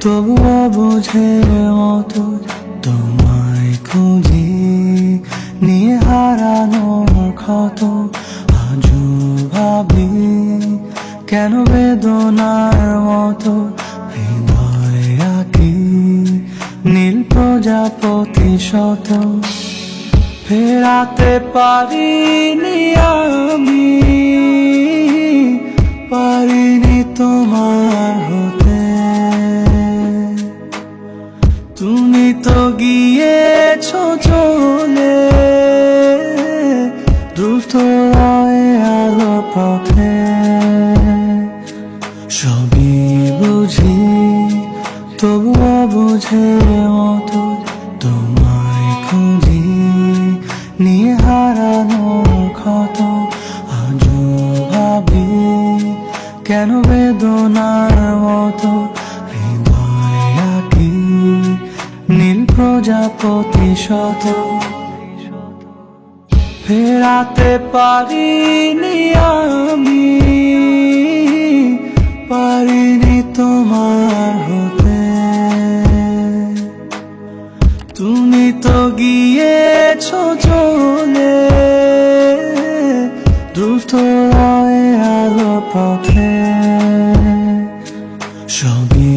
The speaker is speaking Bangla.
তবুও বুঝে মতো তোমায় খুঁজি, নিয়ে হারানোর ক্ষত আজও ভাবি। কেন বেদনার মতো হৃদয় আঁকি, নীল প্রজাপতি শত ফেরাতে পারিনি আমি, পারিনি তোমার হতে। তুমি তো গিয়েছো চলে দ্রুত আলো পথে। সবই বুঝি তবুও বুঝে মতো তোমায় খুঁজি, নিয়ে হারানোর ক্ষত আজও ভাবি। কেন বেদনার মতো হৃদয় আঁকি, নীল প্রজাপতি শত ফেরাতে পারিনি আমি, পারিনি তোমার হতে। তুমি তো গিয়েছো চলে দ্রুত আলো পথে। সবই